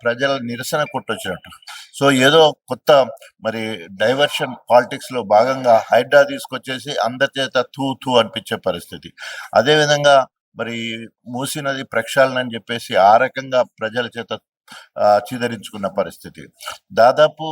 ప్రజల నిరసన కొట్టొచ్చినట్టు. సో ఏదో కొత్త మరి డైవర్షన్ పాలిటిక్స్ లో భాగంగా హైడ్రా తీసుకొచ్చేసి అందరి చేత తూ తూ అనిపించే పరిస్థితి. అదేవిధంగా మరి మూసీ నది ప్రక్షాళన అని చెప్పేసి ఆ రకంగా ప్రజల చేత చీదరించుకున్న పరిస్థితి. దాదాపు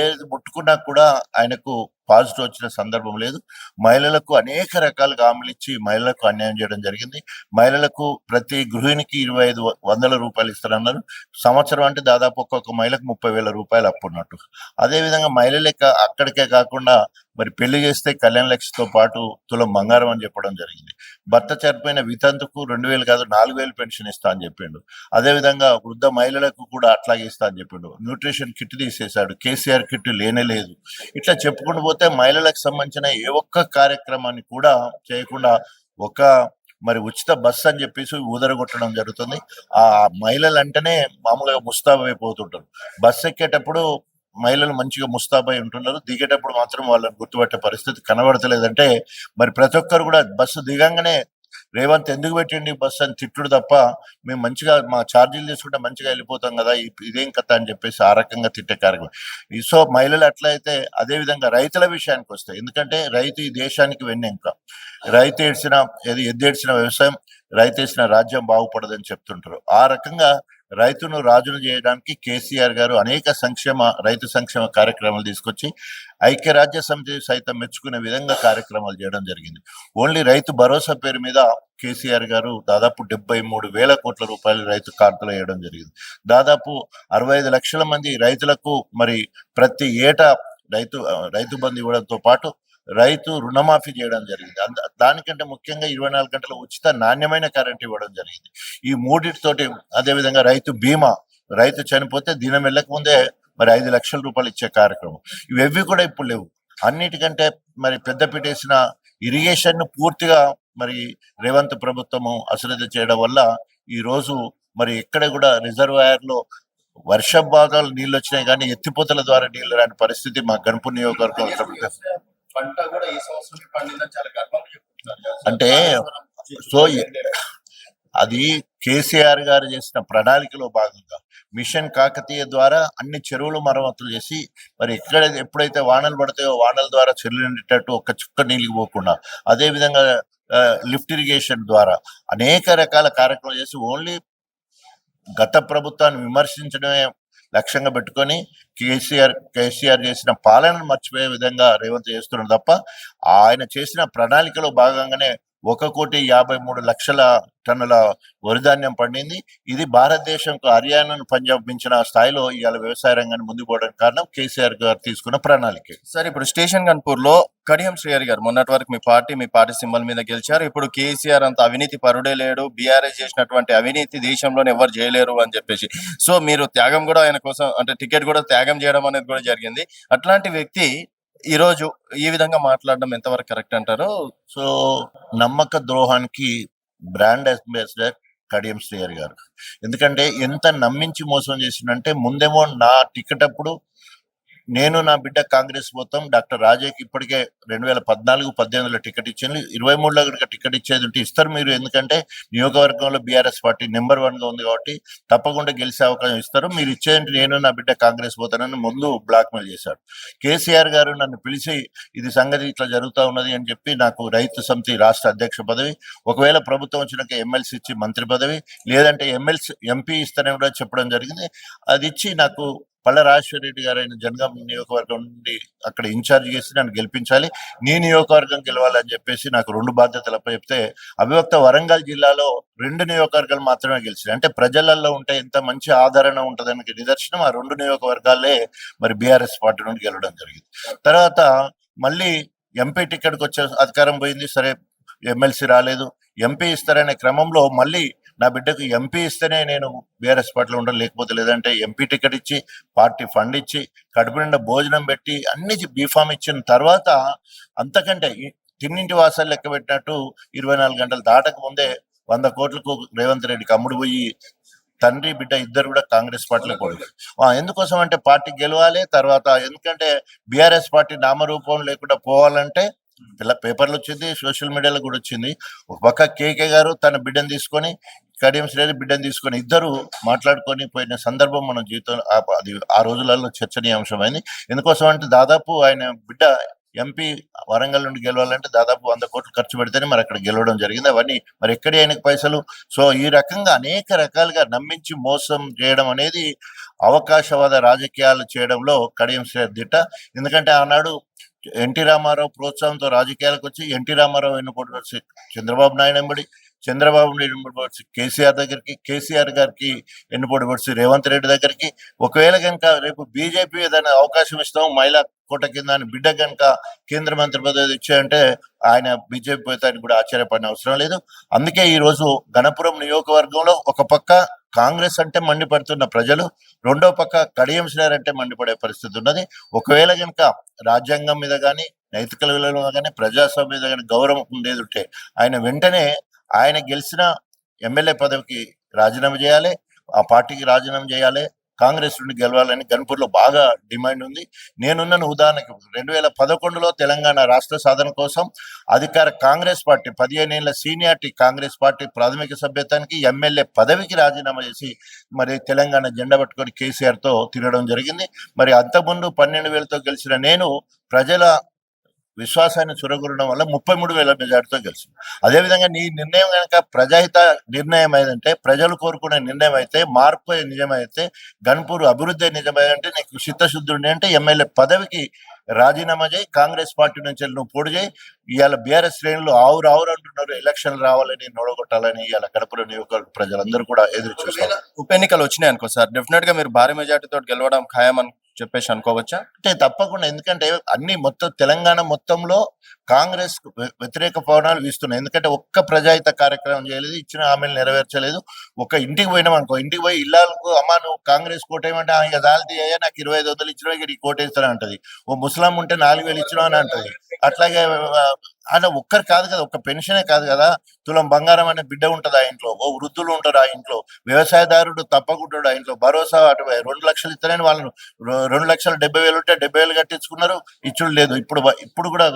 ఏది ముట్టుకున్నా కూడా ఆయనకు పాజిటివ్ వచ్చిన సందర్భం లేదు. మహిళలకు అనేక రకాలుగా హామీలు ఇచ్చి మహిళలకు అన్యాయం చేయడం జరిగింది. మహిళలకు ప్రతి గృహిణికి 25,100 రూపాయలు ఇస్తారన్నారు. సంవత్సరం అంటే దాదాపు ఒక్కొక్క మహిళకు 30,000 రూపాయలు అప్పు ఉన్నట్టు. అదేవిధంగా మహిళలే అక్కడికే కాకుండా మరి పెళ్లి చేస్తే కళ్యాణ లక్ష్మితో పాటు తులం బంగారం అని చెప్పడం జరిగింది. భర్త చనిపోయిన వితంతుకు 2,000 కాదు 4,000 పెన్షన్ ఇస్తా అని చెప్పిండు. అదేవిధంగా వృద్ధ మహిళలకు కూడా అట్లాగే ఇస్తా అని చెప్పిండు. న్యూట్రిషన్ కిట్ తీసేశాడు. కేసీఆర్ కిట్ లేనే లేదు. ఇట్లా చెప్పుకుంటూ పోతే మహిళలకు సంబంధించిన ఏ ఒక్క కార్యక్రమాన్ని కూడా చేయకుండా ఒక మరి ఉచిత బస్సు అని చెప్పేసి ఊదరగొట్టడం జరుగుతుంది. ఆ మహిళలు అంటేనే మామూలుగా ముస్తాబైపోతుంటారు. బస్సు ఎక్కేటప్పుడు మహిళలు మంచిగా ముస్తాబై ఉంటున్నారు, దిగేటప్పుడు మాత్రం వాళ్ళని గుర్తుపట్టే పరిస్థితి కనబడతలేదంటే మరి ప్రతి ఒక్కరు కూడా బస్సు దిగంగానే రేవంత్ ఎందుకు పెట్టండి బస్సు అని తిట్టుడు తప్ప, మేము మంచిగా మా ఛార్జీలు తీసుకుంటే మంచిగా వెళ్ళిపోతాం కదా, ఇదేం కథ అని చెప్పేసి ఆ రకంగా తిట్టే కార్యక్రమం. సో మహిళలు అట్లయితే అదే విధంగా రైతుల విషయానికి వస్తే, ఎందుకంటే రైతు ఈ దేశానికి వెన్నెంక. రైతు ఏడ్చిన ఎద్దేడ్చిన వ్యవసాయం, రైతు వేసిన రాజ్యం బాగుపడదని చెప్తుంటారు. ఆ రకంగా రైతును రాజును చేయడానికి కేసీఆర్ గారు అనేక రైతు సంక్షేమ కార్యక్రమాలు తీసుకొచ్చి ఐక్యరాజ్య సమితి సైతం మెచ్చుకునే విధంగా కార్యక్రమాలు చేయడం జరిగింది. ఓన్లీ రైతు భరోసా పేరు మీద కేసీఆర్ గారు దాదాపు 73,000 కోట్ల రూపాయలు రైతు ఖాతాలో వేయడం జరిగింది. దాదాపు 65 లక్షల మంది రైతులకు మరి ప్రతి ఏటా రైతు బంధు ఇవ్వడంతో పాటు రైతు రుణమాఫీ చేయడం జరిగింది. దానికంటే ముఖ్యంగా 24 గంటల ఉచిత నాణ్యమైన కరెంట్ ఇవ్వడం జరిగింది. ఈ మూడింటితోటి, అదేవిధంగా రైతు బీమా, రైతు చనిపోతే దినం వెళ్ళక ముందే మరి 5 లక్షల రూపాయలు ఇచ్చే కార్యక్రమం, ఇవేవి కూడా ఇప్పుడు లేవు. అన్నిటికంటే మరి పెద్దపీట వేసిన ఇరిగేషన్ ను పూర్తిగా మరి రేవంత్ ప్రభుత్వము అశ్రద్ధ చేయడం వల్ల ఈ రోజు మరి ఎక్కడ కూడా రిజర్వాయర్ లో వర్షపాతాలు నీళ్ళు వచ్చినాయి కానీ ఎత్తిపోతల ద్వారా నీళ్లు రాని పరిస్థితి మా గణపూర్ నియోజకవర్గం. అంటే సో అది కేసీఆర్ గారు చేసిన ప్రణాళికలో భాగంగా మిషన్ కాకతీయ ద్వారా అన్ని చెరువులు మరమ్మతులు చేసి మరి ఎప్పుడైతే వానలు పడతాయో వానల ద్వారా చెరువులు నిండేటట్టు ఒక్క చుక్క నీళ్ళు పోకుండా, అదే విధంగా లిఫ్ట్ ఇరిగేషన్ ద్వారా అనేక రకాల కార్యక్రమాలు చేసి ఓన్లీ గత ప్రభుత్వాన్ని విమర్శించడమే లక్ష్యంగా పెట్టుకొని కేసీఆర్ చేసిన పాలనను మర్చిపోయే విధంగా రేవంత్ చేస్తున్నాడు తప్ప, ఆయన చేసిన ప్రణాళికలో భాగంగానే 1,53,00,000 టన్నుల వరిధాన్యం పండింది. ఇది భారతదేశంకు హర్యానాను పంజాబ్ మించిన స్థాయిలో ఇవాళ వ్యవసాయ రంగాన్ని ముందుకు పోవడానికి కారణం కేసీఆర్ గారు తీసుకున్న ప్రణాళిక. సార్, ఇప్పుడు స్టేషన్ గన్పూర్ లో కడియం శ్రీహరి గారు మొన్నటి వరకు మీ పార్టీ సింబల్ మీద గెలిచారు. ఇప్పుడు కేసీఆర్ అంత అవినీతి పరుడే లేడు, బీఆర్ఎస్ చేసినటువంటి అవినీతి దేశంలోనే ఎవరు చేయలేరు అని చెప్పేసి, సో మీరు త్యాగం కూడా ఆయన కోసం, అంటే టికెట్ కూడా త్యాగం చేయడం అనేది కూడా జరిగింది. అట్లాంటి వ్యక్తి ఈ రోజు ఈ విధంగా మాట్లాడడం ఎంతవరకు కరెక్ట్ అంటారు? సో నమ్మక ద్రోహానికి బ్రాండ్ అంబాసిడర్ కడియం శ్రీహరి గారు. ఎందుకంటే ఎంత నమ్మించి మోసం చేసిందంటే, ముందేమో నా టికెట్ అప్పుడు నేను నా బిడ్డ కాంగ్రెస్ పోతాం, డాక్టర్ రాజయ్యకి ఇప్పటికే 2014-18లో టికెట్ ఇచ్చింది, 23లో కనుక టికెట్ ఇచ్చేది ఉంటే ఇస్తారు మీరు, ఎందుకంటే నియోజకవర్గంలో బీఆర్ఎస్ పార్టీ నెంబర్ 1గా ఉంది కాబట్టి తప్పకుండా గెలిచే అవకాశం ఇస్తారు, మీరు ఇచ్చేది నేను నా బిడ్డ కాంగ్రెస్ పోతానని ముందు బ్లాక్మెయిల్ చేశాడు. కేసీఆర్ గారు నన్ను పిలిచి ఇది సంగతి ఇట్లా జరుగుతూ ఉన్నది అని చెప్పి నాకు రైతు సమితి రాష్ట్ర అధ్యక్ష పదవి, ఒకవేళ ప్రభుత్వం వచ్చినాక ఎమ్మెల్సీ ఇచ్చి మంత్రి పదవి, లేదంటే ఎంపీ ఇస్తారని కూడా చెప్పడం జరిగింది. అది ఇచ్చి నాకు పళ్ళ రాజశేఖర రెడ్డి గారు అయిన జనగాం నియోజకవర్గం నుండి అక్కడ ఇన్ఛార్జ్ చేసి నన్ను గెలిపించాలి, నీ నియోజకవర్గం గెలవాలని చెప్పేసి నాకు 2 బాధ్యతలపై చెప్తే, అవిభక్త వరంగల్ జిల్లాలో 2 నియోజకవర్గాలు మాత్రమే గెలిచినాయి. అంటే ప్రజలలో ఉంటే ఎంత మంచి ఆదరణ ఉంటుందానికి నిదర్శనం ఆ 2 నియోజకవర్గాలే మరి బీఆర్ఎస్ పార్టీ నుండి గెలవడం జరిగింది. తర్వాత మళ్ళీ ఎంపీ టికెట్కి వచ్చే అధికారం పోయింది, సరే ఎమ్మెల్సీ రాలేదు. ఎంపీ ఇస్తారనే క్రమంలో మళ్ళీ నా బిడ్డకు ఎంపీ ఇస్తేనే నేను బీఆర్ఎస్ పార్టీలో ఉండను, లేకపోతే లేదంటే ఎంపీ టికెట్ ఇచ్చి పార్టీ ఫండ్ ఇచ్చి కడుపు నిండా భోజనం పెట్టి అన్ని బీఫామ్ ఇచ్చిన తర్వాత, అంతకంటే తిన్నింటి వాసాలు లెక్క పెట్టినట్టు 24 గంటలు దాటక ముందే 100 కోట్లకు రేవంత్ రెడ్డికి అమ్ముడు పోయి తండ్రి బిడ్డ ఇద్దరు కూడా కాంగ్రెస్ పార్టీలో పోయారు. ఎందుకోసం అంటే పార్టీ గెలవాలి, తర్వాత ఎందుకంటే బీఆర్ఎస్ పార్టీ నామరూపం లేకుండా పోవాలంటే ఇలా పేపర్లు వచ్చింది, సోషల్ మీడియాలో కూడా వచ్చింది. ఒక పక్క కేకే గారు తన బిడ్డను తీసుకొని కడియం శ్రేణి బిడ్డను తీసుకొని ఇద్దరు మాట్లాడుకొని పోయిన సందర్భం మన జీవితంలో అది ఆ రోజులలో చర్చనీయాంశమైంది. ఎందుకోసం అంటే దాదాపు ఆయన బిడ్డ ఎంపీ వరంగల్ నుండి గెలవాలంటే దాదాపు 100 కోట్లు ఖర్చు పెడితేనే మరి అక్కడ గెలవడం జరిగింది. అవన్నీ మరి ఎక్కడి ఆయనకు పైసలు. సో ఈ రకంగా అనేక రకాలుగా నమ్మించి మోసం చేయడం అనేది అవకాశవాద రాజకీయాలు చేయడంలో కడియం శ్రేణి దిట్ట. ఎందుకంటే ఆనాడు ఎన్టీ రామారావు ప్రోత్సాహంతో రాజకీయాలకు వచ్చి ఎన్టీ రామారావు ఎన్నుకోవడం వచ్చి చంద్రబాబు నాయుడు వెంబడి, చంద్రబాబు నాయుడు ఎన్నుకోవడం వచ్చి కేసీఆర్ దగ్గరికి, కేసీఆర్ గారికి ఎన్నుకోవడం వచ్చి రేవంత్ రెడ్డి దగ్గరికి. ఒకవేళ కనుక రేపు బీజేపీ ఏదైనా అవకాశం ఇస్తాం మహిళా కోట కింద అని బిడ్డ కనుక కేంద్ర మంత్రి పదవి ఇచ్చాయంటే ఆయన బీజేపీ పోతానికి కూడా ఆశ్చర్యపడిన అవసరం లేదు. అందుకే ఈ రోజు గణపురం నియోజకవర్గంలో ఒక పక్క కాంగ్రెస్ అంటే మండిపడుతున్న ప్రజలు, రెండో పక్క కడియం శ్రేణి అంటే మండిపడే పరిస్థితి ఉన్నది. ఒకవేళ కనుక రాజ్యాంగం మీద కానీ, నైతిక విలువల మీద కానీ, ప్రజాస్వామ్యం మీద కానీ గౌరవం ఉండేది ఉంటే ఆయన వెంటనే ఆయన గెలిచిన ఎమ్మెల్యే పదవికి రాజీనామా చేయాలి, ఆ పార్టీకి రాజీనామా చేయాలి, కాంగ్రెస్ నుండి గెలవాలని గన్పూర్లో బాగా డిమాండ్ ఉంది. నేనున్న ఉదాహరణకి 2011లో తెలంగాణ రాష్ట్ర సాధన కోసం అధికార కాంగ్రెస్ పార్టీ 15 ఏళ్ల సీనియారిటీ కాంగ్రెస్ పార్టీ ప్రాథమిక సభ్యత్వానికి ఎమ్మెల్యే పదవికి రాజీనామా చేసి మరి తెలంగాణ జెండా పట్టుకొని కేసీఆర్ తో తిరగడం జరిగింది. మరి అంతకుముందు 12,000తో గెలిచిన నేను ప్రజల విశ్వాసాన్ని చురగొనడం వల్ల 33,000 మెజార్టీతో గెలిచింది. అదేవిధంగా నీ నిర్ణయం కనుక ప్రజాహిత నిర్ణయం అయిందంటే, ప్రజలు కోరుకునే నిర్ణయం అయితే, మార్పు నిజమైతే, గన్పూర్ అభివృద్ధి నిజమైందంటే నీకు చిత్తశుద్ధి ఉండే అంటే ఎమ్మెల్యే పదవికి రాజీనామా చేయి, కాంగ్రెస్ పార్టీ నుంచి నువ్వు పోటీ చేయి. ఇవాళ బీఆర్ఎస్ శ్రేణులు ఆవురు అంటున్నారు, ఎలక్షన్లు రావాలని నోడగొట్టాలని. ఇవాళ కడపలో నియోజకవర్గ ప్రజలందరూ కూడా ఎదురు చూస్తారు. ఉప ఎన్నికలు వచ్చినాయి అనుకో సార్, డెఫినెట్ గా మీరు భారీ మెజార్టీతో గెలవడం ఖాయం అని చెప్పేసి అనుకోవచ్చా? అంటే తప్పకుండా, ఎందుకంటే అన్ని మొత్తం తెలంగాణ మొత్తంలో కాంగ్రెస్ వ్యతిరేక పవనాలు వీస్తున్నాయి. ఎందుకంటే ఒక్క ప్రజాహిత కార్యక్రమం చేయలేదు, ఇచ్చిన హామీలు నెరవేర్చలేదు. ఒక ఇంటికి పోయినాం అనుకో, ఇంటికి పోయి ఇళ్ళకు అమ్మా నువ్వు కాంగ్రెస్ కోటేయమంటే ఇక దాల్తీ అయ్యా నాకు 25,000 ఇచ్చినా ఇక నీకు కోటేస్తాను అంటది. ఓ ముస్లాం ఉంటే 4,000 ఇచ్చినా అని అంటది. అట్లాగే అలా ఒక్కరు కాదు కదా, ఒక్క పెన్షనే కాదు కదా, తులం బంగారం అనే బిడ్డ ఉంటుంది ఆ ఇంట్లో, ఓ వృద్ధులు ఉంటారు ఆ ఇంట్లో, వ్యవసాయదారుడు తప్పకుంటాడు ఆ ఇంట్లో. భరోసా 2 లక్షలు ఇస్తారని వాళ్ళను 2,70,000 ఉంటే 70,000 కట్టించుకున్నారు, ఇచ్చుడు లేదు. ఇప్పుడు కూడా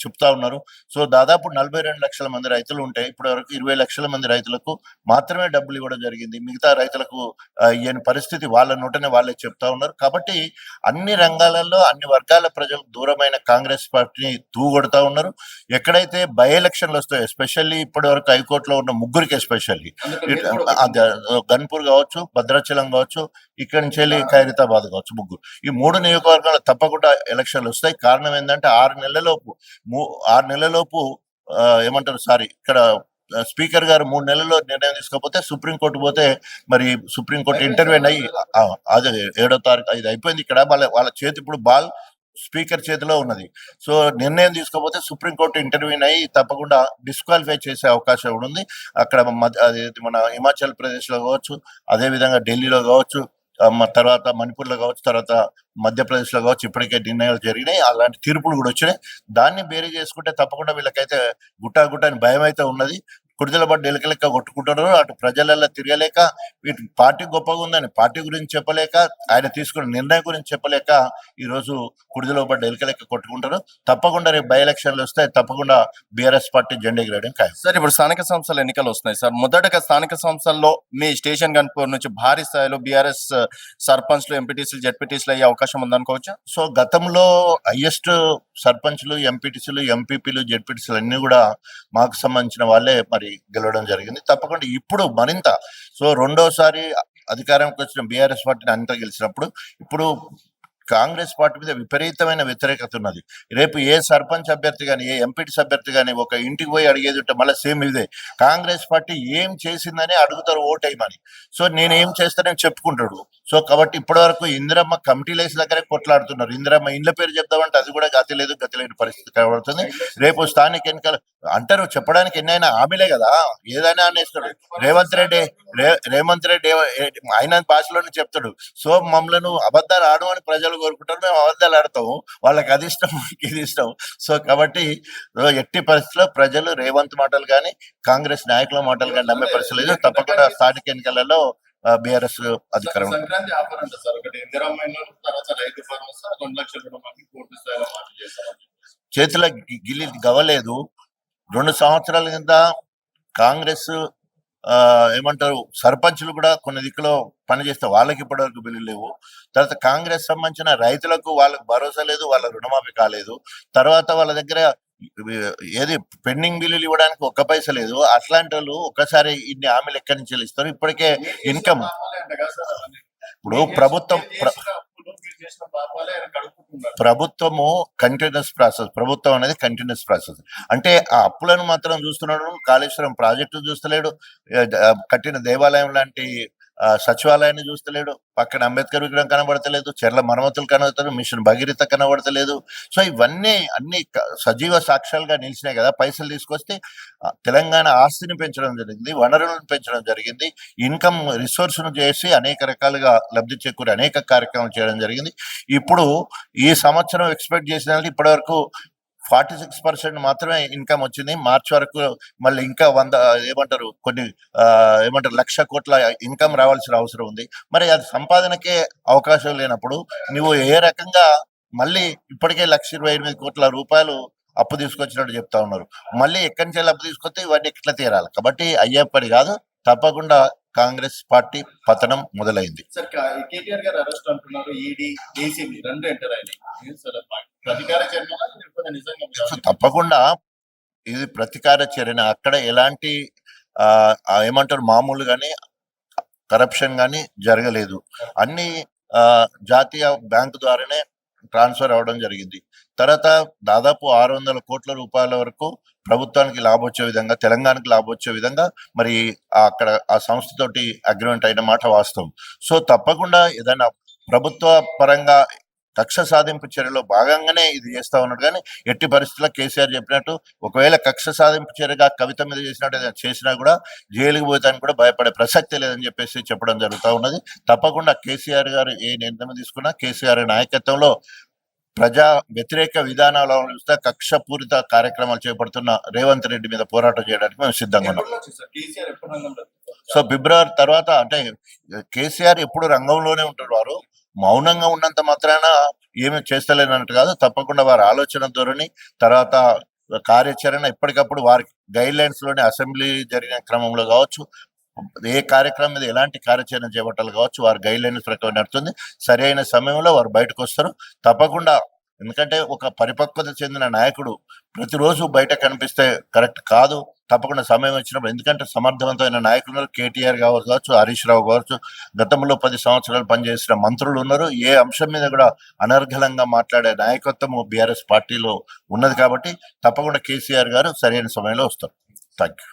చెప్తా ఉన్నారు. సో దాదాపు 42 లక్షల మంది రైతులు ఉంటే ఇప్పటి వరకు 20 లక్షల మంది రైతులకు మాత్రమే డబ్బులు ఇవ్వడం జరిగింది. మిగతా రైతులకు ఇయ్యని పరిస్థితి వాళ్ళ నోటనే వాళ్ళే చెప్తా ఉన్నారు. కాబట్టి అన్ని రంగాలలో అన్ని వర్గాల ప్రజలకు దూరమైన కాంగ్రెస్ పార్టీని తూగొడతా ఉన్నారు. ఎక్కడైతే బై ఎలక్షన్లు వస్తాయో, ఎస్పెషల్లీ ఇప్పటి వరకు హైకోర్టులో ఉన్న ముగ్గురికి, ఎస్పెషల్లీ గన్పూర్ కావచ్చు, భద్రాచలం కావచ్చు, ఇక్కడి నుంచి వెళ్ళి ఖైరతాబాద్ కావచ్చు, ముగ్గురు, ఈ 3 నియోజకవర్గాలు తప్పకుండా ఎలక్షన్లు వస్తాయి. కారణం ఏంటంటే 6 నెలలలోపు ఏమంటారు సారీ, ఇక్కడ స్పీకర్ గారు 3 నెలల్లో నిర్ణయం తీసుకోకపోతే సుప్రీంకోర్టు పోతే మరి సుప్రీంకోర్టు ఇంటర్వ్యూన్ అయ్యి అదే 7వ తారీఖు ఇది అయిపోయింది. ఇక్కడ వాళ్ళ చేతి ఇప్పుడు బాల్ స్పీకర్ చేతిలో ఉన్నది. సో నిర్ణయం తీసుకోకపోతే సుప్రీంకోర్టు ఇంటర్వ్యూన్ అయ్యి తప్పకుండా డిస్క్వాలిఫై చేసే అవకాశం కూడా ఉంది. అక్కడ మన హిమాచల్ ప్రదేశ్ లో కావచ్చు, అదే విధంగా ఢిల్లీలో కావచ్చు, తర్వాత మణిపూర్లో కావచ్చు, తర్వాత మధ్యప్రదేశ్లో కావచ్చు, ఇప్పటికే నిర్ణయాలు జరిగినాయి. అలాంటి తీర్పులు కూడా వచ్చినాయి. దాన్ని బేరీ చేసుకుంటే తప్పకుండా వీళ్ళకైతే గుట్టాని భయం అయితే ఉన్నది. కుడిదల పడ్డ ఎలుక లెక్క కొట్టుకుంటున్నారు. అటు ప్రజలలో తిరగలేక, వీటి పార్టీ గొప్పగా ఉందని పార్టీ గురించి చెప్పలేక, ఆయన తీసుకున్న నిర్ణయం గురించి చెప్పలేక ఈరోజు కుడిదల పడ్డ ఎలుక లెక్క కొట్టుకుంటారు. తప్పకుండా రేపు బై ఎలక్షన్లు వస్తాయి. తప్పకుండా బీఆర్ఎస్ పార్టీ జెండా ఎగరేయడం ఖాయం. సార్ ఇప్పుడు స్థానిక సంస్థల ఎన్నికలు వస్తున్నాయి సార్. మొదటగా స్థానిక సంస్థల్లో మీ స్టేషన్ గన్పూర్ నుంచి భారీ స్థాయిలో బీఆర్ఎస్ సర్పంచ్లు, ఎంపీటీసీలు, జెడ్పీటీసీలు అయ్యే అవకాశం ఉందనుకోవచ్చా? సో గతంలో హైయెస్ట్ సర్పంచ్లు, ఎంపీటీసీలు, ఎంపీపీలు, జెడ్పీటీసీలు అన్ని కూడా మాకు సంబంధించిన వాళ్ళే మరి గెలవడం జరిగింది. తప్పకుండా ఇప్పుడు మరింత, సో రెండోసారి అధికారంకి వచ్చిన బీఆర్ఎస్ పార్టీని అంతా గెలిచినప్పుడు ఇప్పుడు కాంగ్రెస్ పార్టీ మీద విపరీతమైన వ్యతిరేకత ఉన్నది. రేపు ఏ సర్పంచ్ అభ్యర్థి కానీ, ఏ ఎంపీటీ అభ్యర్థి కానీ ఒక ఇంటికి పోయి అడిగేది ఉంటే మళ్ళీ సేమ్ ఇదే, కాంగ్రెస్ పార్టీ ఏం చేసిందని అడుగుతారు ఓటేయమని. సో నేనేం చేస్తానని చెప్పుకుంటాడు. సో కాబట్టి ఇప్పటి వరకు ఇందిరమ్మ కమిటీలేసి దగ్గరే కొట్లాడుతున్నారు. ఇందిరమ్మ ఇండ్ల పేరు చెప్తామంటే అది కూడా గతి లేని పరిస్థితి కనబడుతుంది. రేపు స్థానిక ఎన్నికలు అంటారు, చెప్పడానికి ఎన్నైనా హామీలే కదా, ఏదైనా అనేస్తాడు. రేవంత్ రెడ్డి ఆయన భాషలోనే చెప్తాడు. సో మమ్మల్ని అబద్ధాలు ఆడమని ప్రజలు కోరుకుంటారు, మేము అబద్ధాలు ఆడతాము, వాళ్ళకి అది ఇష్టం, ఇది ఇష్టం. సో కాబట్టి ఎట్టి పరిస్థితుల్లో ప్రజలు రేవంత్ మాటలు కానీ, కాంగ్రెస్ నాయకుల మాటలు కానీ నమ్మే పరిస్థితి లేదు. తప్పకుండా స్థానిక ఎన్నికలలో బీఆర్ఎస్ అధికారం. చేతిలో గిల్లి గవ్వలేదు. 2 సంవత్సరాల కింద కాంగ్రెస్ ఏమంటారు సర్పంచులు కూడా కొన్ని దిక్కులో పనిచేస్తే వాళ్ళకి ఇప్పటివరకు బిల్లులు లేవు. తర్వాత కాంగ్రెస్ సంబంధించిన రైతులకు వాళ్ళకి భరోసా లేదు, వాళ్ళ రుణమాఫీ కాలేదు. తర్వాత వాళ్ళ దగ్గర ఏది పెండింగ్ బిల్లులు ఇవ్వడానికి ఒక్క పైసా లేదు. అట్లాంటి వాళ్ళు ఒక్కసారి ఇన్ని హామీలు ఎక్కడి నుంచి ఇస్తారు? ఇప్పటికే ఇన్కమ్ ఇప్పుడు ప్రభుత్వము కంటిన్యూస్ ప్రాసెస్, ప్రభుత్వం అనేది కంటిన్యూస్ ప్రాసెస్. అంటే ఆ అప్పులను మాత్రం చూస్తున్నాడు, కాళేశ్వరం ప్రాజెక్టు చూస్తలేడు, కట్టిన దేవాలయం లాంటి సచివాలయాన్ని చూస్తలేడు, పక్కన అంబేద్కర్ విగ్రహం కనబడతలేదు, చెర్ల మరమ్మతులు కనబడతలేదు, మిషన్ భగీరథ కనబడతలేదు. సో ఇవన్నీ అన్ని సజీవ సాక్ష్యాలుగా నిలిచినాయి కదా. పైసలు తీసుకొస్తే తెలంగాణ ఆస్తిని పెంచడం జరిగింది, వనరులను పెంచడం జరిగింది, ఇన్కమ్ రిసోర్స్ ను చేసి అనేక రకాలుగా లబ్ధి చేకూరి అనేక కార్యక్రమాలు చేయడం జరిగింది. ఇప్పుడు ఈ సంవత్సరం ఎక్స్పెక్ట్ చేసిన ఇప్పటి వరకు 46% మాత్రమే ఇన్కమ్ వచ్చింది. మార్చి వరకు మళ్ళీ ఇంకా 100 ఏమంటారు కొన్ని ఏమంటారు 1,00,000 కోట్ల ఇన్కమ్ రావాల్సిన అవసరం ఉంది. మరి అది సంపాదనకే అవకాశం లేనప్పుడు నువ్వు ఏ రకంగా మళ్ళీ ఇప్పటికే 1,28 కోట్ల రూపాయలు అప్పు తీసుకొచ్చినట్టు చెప్తా ఉన్నారు. మళ్ళీ ఎక్కడి నుంచి అప్పు తీసుకొస్తే ఇవన్నీ ఎట్లా తీరాలి? కాబట్టి అయ్యే పని కాదు, తప్పకుండా కాంగ్రెస్ పార్టీ పతనం మొదలైంది. సార్ కేటీఆర్ గారు అరెస్ట్ అంటున్నారు, ఈడీ ఏసీబీ రెండు ఎంటర్ అయినాయి. ప్రతికార చర్య తప్పకుండా ఇది ప్రతికార చర్యన. అక్కడ ఎలాంటి ఏమంటారు మామూలు గానీ కరప్షన్ గానీ జరగలేదు. అన్ని జాతీయ బ్యాంకు ద్వారానే ట్రాన్స్ఫర్ అవడం జరిగింది. తర్వాత దాదాపు 600 కోట్ల రూపాయల వరకు ప్రభుత్వానికి లాభం వచ్చే విధంగా, తెలంగాణకి లాభం వచ్చే విధంగా మరి అక్కడ ఆ సంస్థతోటి అగ్రిమెంట్ అయిన మాట వాస్తవం. సో తప్పకుండా ఏదైనా ప్రభుత్వ పరంగా కక్ష సాధింపు చర్యలో భాగంగానే ఇది చేస్తా ఉన్నాడు. కానీ ఎట్టి పరిస్థితుల్లో కేసీఆర్ చెప్పినట్టు ఒకవేళ కక్ష సాధింపు చర్యగా కవిత మీద చేసినట్టు ఏదైనా చేసినా కూడా జైలుకి పోతానికి కూడా భయపడే ప్రసక్తి లేదని చెప్పేసి చెప్పడం జరుగుతూ ఉన్నది. తప్పకుండా కేసీఆర్ గారు ఏ నిర్ణయం తీసుకున్నా కేసీఆర్ నాయకత్వంలో ప్రజా వ్యతిరేక విధానాలు అవలంబిస్తే కక్షపూరిత కార్యక్రమాలు చేపడుతున్న రేవంత్ రెడ్డి మీద పోరాటం చేయడానికి మేము సిద్ధంగా ఉన్నాం. సో ఫిబ్రవరి తర్వాత అంటే కేసీఆర్ ఎప్పుడు రంగంలోనే ఉంటారు. వారు మౌనంగా ఉన్నంత మాత్రాన ఏమి చేస్తలేనట్టు కాదు. తప్పకుండా వారి ఆలోచన ధోరణి, తర్వాత కార్యాచరణ ఎప్పటికప్పుడు వారి గైడ్ లైన్స్ లోనే అసెంబ్లీ జరిగిన క్రమంలో కావచ్చు, ఏ కార్యక్రమం మీద ఎలాంటి కార్యాచరణ చేపట్టాలి కావచ్చు, వారి గైడ్ లైన్స్ ప్రకారం నడుతుంది. సరి అయిన సమయంలో వారు బయటకు వస్తారు తప్పకుండా. ఎందుకంటే ఒక పరిపక్వత చెందిన నాయకుడు ప్రతిరోజు బయట కనిపిస్తే కరెక్ట్ కాదు. తప్పకుండా సమయం వచ్చినప్పుడు, ఎందుకంటే సమర్థవంతమైన నాయకులు కేటీఆర్ కావచ్చు, హరీష్ రావు కావచ్చు, గతంలో 10 సంవత్సరాలు పనిచేసిన మంత్రులు ఉన్నారు. ఏ అంశం మీద కూడా అనర్గళంగా మాట్లాడే నాయకత్వం బీఆర్ఎస్ పార్టీలో ఉన్నది. కాబట్టి తప్పకుండా కేసీఆర్ గారు సరైన సమయంలో వస్తారు. Thank you.